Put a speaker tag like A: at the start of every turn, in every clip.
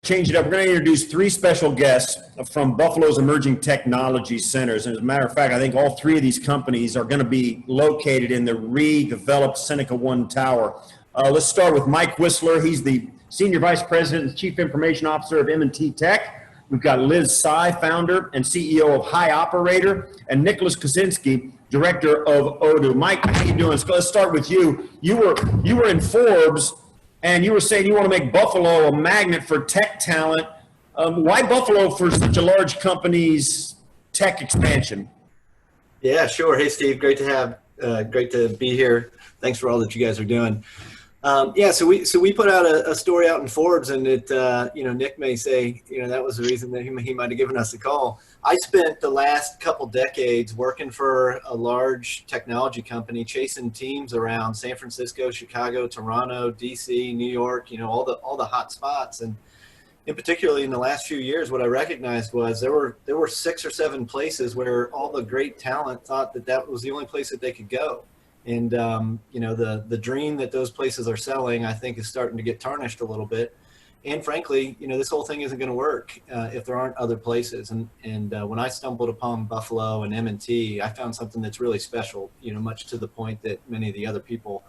A: Change it up. We're going to introduce three special guests from Buffalo's emerging technology centers. And as a matter of fact, I think all three of these companies are going to be located in the redeveloped Seneca One Tower. Let's start with Mike Wisler. He's the Senior Vice President and Chief Information Officer of M&T Tech. We've got Liz Tsai, founder and CEO of HiOperator, and Nicholas Kosinski, Director of Odoo. Mike, how you doing? Let's start with you. You were in Forbes, and you were saying you want to make Buffalo a magnet for tech talent. Why Buffalo for such a large company's tech expansion?
B: Yeah, sure. Hey, Steve. Great to be here. Thanks for all that you guys are doing. Yeah, so we put out a story out in Forbes, and it, Nick may say, that was the reason that he might have given us a call. I spent the last couple decades working for a large technology company, chasing teams around San Francisco, Chicago, Toronto, DC, New York, all the hot spots. And in particularly in the last few years, what I recognized was there were 6 or 7 places where all the great talent thought that was the only place that they could go. And, the dream that those places are selling, I think, is starting to get tarnished a little bit. And frankly, this whole thing isn't going to work if there aren't other places. And when I stumbled upon Buffalo and M&T, I found something that's really special, much to the point that many of the other people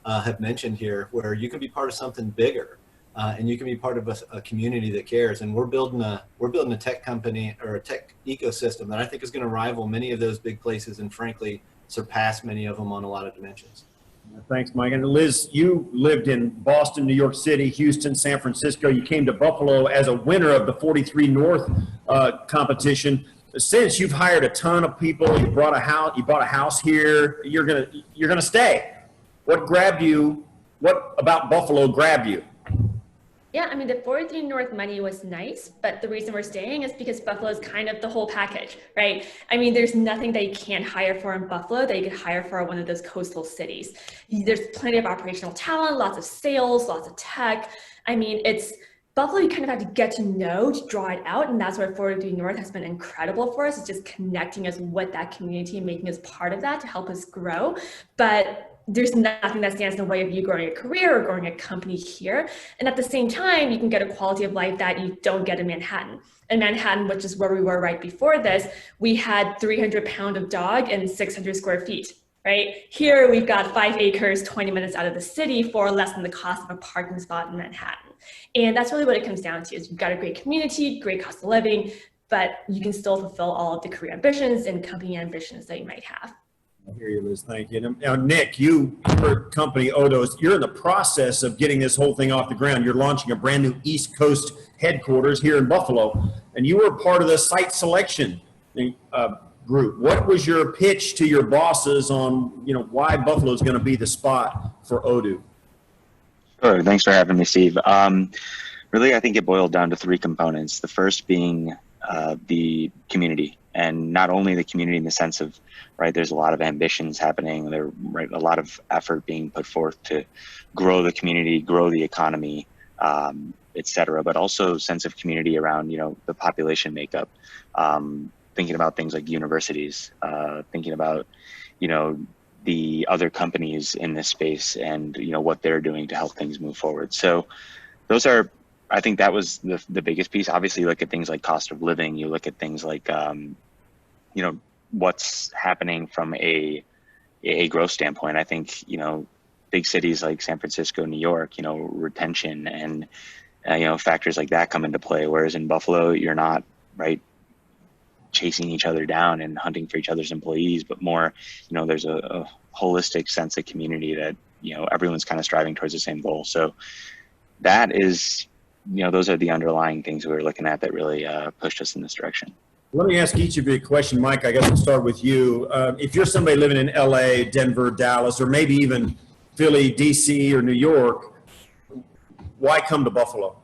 B: have mentioned here, where you can be part of something bigger and you can be part of a community that cares. And we're building a tech company or a tech ecosystem that I think is going to rival many of those big places and frankly surpass many of them on a lot of dimensions.
A: Thanks, Mike. And Liz, you lived in Boston, New York City, Houston, San Francisco. You came to Buffalo as a winner of the 43 North competition. Since you've hired a ton of people, you bought a house here. You're gonna stay. What grabbed you? What about Buffalo grabbed you?
C: Yeah, I mean, the 43 North money was nice, but the reason we're staying is because Buffalo is kind of the whole package, right? I mean, there's nothing that you can't hire for in Buffalo that you could hire for one of those coastal cities. There's plenty of operational talent, lots of sales, lots of tech. I mean, Buffalo, you kind of have to get to know to draw it out, and that's where 43 North has been incredible for us. It's just connecting us with that community and making us part of that to help us grow. But there's nothing that stands in the way of you growing a career or growing a company here. And at the same time, you can get a quality of life that you don't get in Manhattan. In Manhattan, which is where we were right before this, we had 300 pounds of dog and 600 square feet, right? Here, we've got 5 acres, 20 minutes out of the city for less than the cost of a parking spot in Manhattan. And that's really what it comes down to, is you've got a great community, great cost of living, but you can still fulfill all of the career ambitions and company ambitions that you might have.
A: I hear you, Liz. Thank you. Now, Nick, your company, Odoo, you're in the process of getting this whole thing off the ground. You're launching a brand new East Coast headquarters here in Buffalo, and you were part of the site selection group. What was your pitch to your bosses on, why Buffalo is going to be the spot for Odoo?
D: Sure. Thanks for having me, Steve. Really, I think it boiled down to 3 components. The first being the community, and not only the community in the sense of, right, there's a lot of ambitions happening, a lot of effort being put forth to grow the community, grow the economy, et cetera, but also sense of community around, the population makeup, thinking about things like universities, thinking about, the other companies in this space and, what they're doing to help things move forward. So those are, I think that was the biggest piece. Obviously, you look at things like cost of living, you look at things like, what's happening from a growth standpoint. I think, big cities like San Francisco, New York, retention and, factors like that come into play. Whereas in Buffalo, you're not, right, chasing each other down and hunting for each other's employees, but more, there's a holistic sense of community that, everyone's kind of striving towards the same goal. So that is, those are the underlying things we were looking at that really pushed us in this direction.
A: Let me ask each of you a question. Mike, I guess I'll start with you. If you're somebody living in LA, Denver, Dallas, or maybe even Philly, DC, or New York, why come to Buffalo?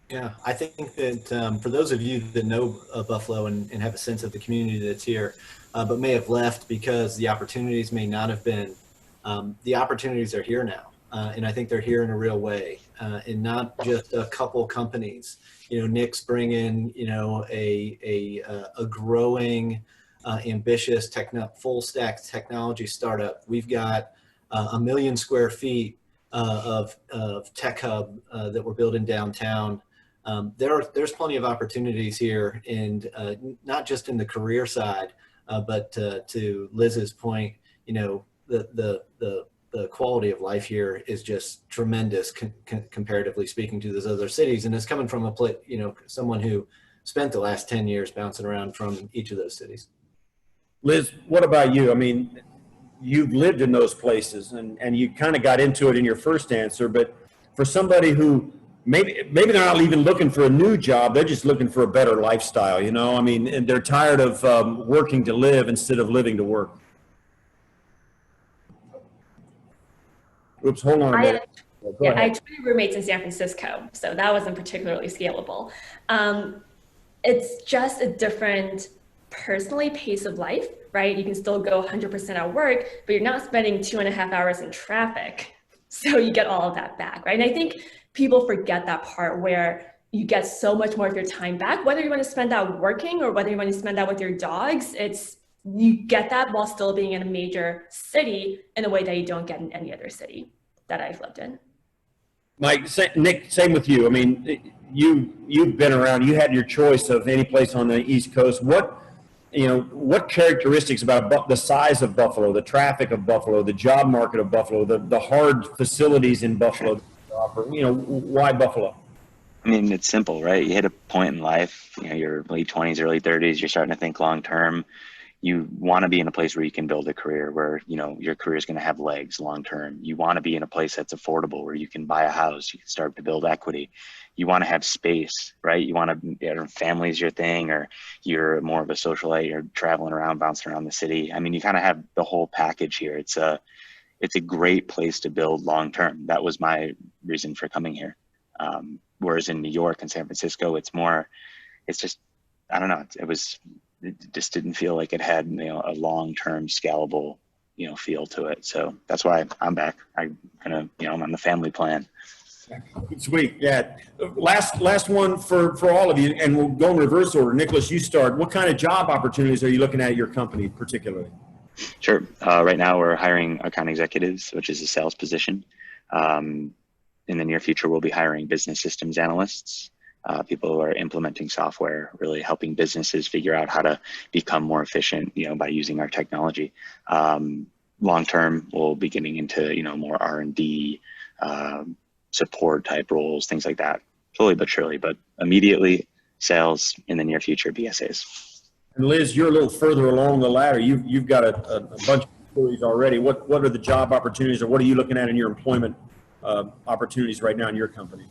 B: Yeah, I think that for those of you that know Buffalo and have a sense of the community that's here, but may have left because the opportunities may not have been, the opportunities are here now. And I think they're here in a real way, and not just a couple companies. Nick's bringing, a growing, ambitious full stack technology startup. We've got 1 million square feet of tech hub that we're building downtown. there's plenty of opportunities here, and not just in the career side, but to Liz's point, you know, the quality of life here is just tremendous comparatively speaking to those other cities, and it's coming from someone who spent the last 10 years bouncing around from each of those cities.
A: Liz, what about you? I mean, you've lived in those places, and you kind of got into it in your first answer, but for somebody who maybe they're not even looking for a new job, they're just looking for a better lifestyle, you know? I mean, and they're tired of working to live instead of living to work. Oops, hold on a minute.
C: I had 20 roommates in San Francisco, so that wasn't particularly scalable. It's just a different personally pace of life, right? You can still go 100% at work, but you're not spending 2.5 hours in traffic. So you get all of that back, right? And I think people forget that part where you get so much more of your time back, whether you want to spend that working or whether you want to spend that with your dogs. You get that while still being in a major city in a way that you don't get in any other city that I've lived in.
A: Mike, Nick, same with you. I mean, you've been around. You had your choice of any place on the East Coast. What characteristics about the size of Buffalo, the traffic of Buffalo, the job market of Buffalo, the hard facilities in Buffalo, why Buffalo?
D: I mean, it's simple, right? You hit a point in life, your late 20s, early 30s, you're starting to think long term. You want to be in a place where you can build a career where, your career is going to have legs long term. You want to be in a place that's affordable where you can buy a house, you can start to build equity. You want to have space, right? You want to, family's your thing, or you're more of a socialite, you're traveling around, bouncing around the city. I mean, you kind of have the whole package here. It's a great place to build long term. That was my reason for coming here. Whereas in New York and San Francisco, it's just, I don't know. It just didn't feel like it had, a long-term scalable, feel to it. So that's why I'm back. I'm on the family plan.
A: Sweet. Yeah. Last one for all of you, and we'll go in reverse order. Nicholas, you start. What kind of job opportunities are you looking at your company particularly?
D: Sure. Right now we're hiring account executives, which is a sales position. In the near future, we'll be hiring business systems analysts. People who are implementing software, really helping businesses figure out how to become more efficient, by using our technology. Long term, we'll be getting into, more R&D, support type roles, things like that, slowly but surely. But immediately, sales. In the near future, BSAs.
A: And Liz, you're a little further along the ladder. You've got a bunch of employees already. What are the job opportunities, or what are you looking at in your employment opportunities right now in your company?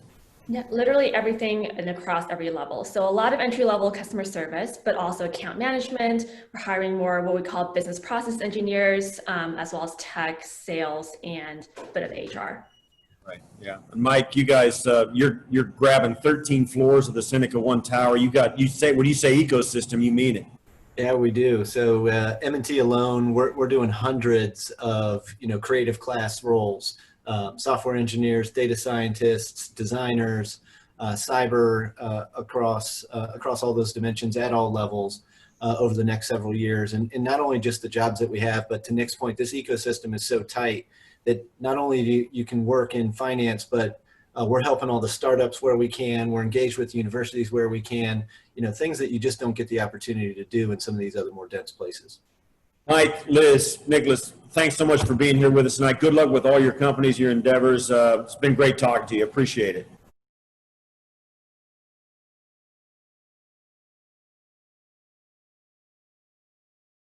C: Yeah, literally everything and across every level. So a lot of entry-level customer service, but also account management. We're hiring more what we call business process engineers, as well as tech, sales, and a bit of HR.
A: Right. Yeah. And Mike, you guys, you're grabbing 13 floors of the Seneca One Tower. When you say ecosystem, you mean it.
B: Yeah, we do. So M&T alone, we're doing hundreds of creative class roles. Software engineers, data scientists, designers, cyber across all those dimensions at all levels over the next several years. And not only just the jobs that we have, but to Nick's point, this ecosystem is so tight that not only do you can work in finance, but we're helping all the startups where we can. We're engaged with universities where we can, things that you just don't get the opportunity to do in some of these other more dense places.
A: Mike, Liz, Nicholas, thanks so much for being here with us tonight. Good luck with all your companies, your endeavors. It's been great talking to you. Appreciate it.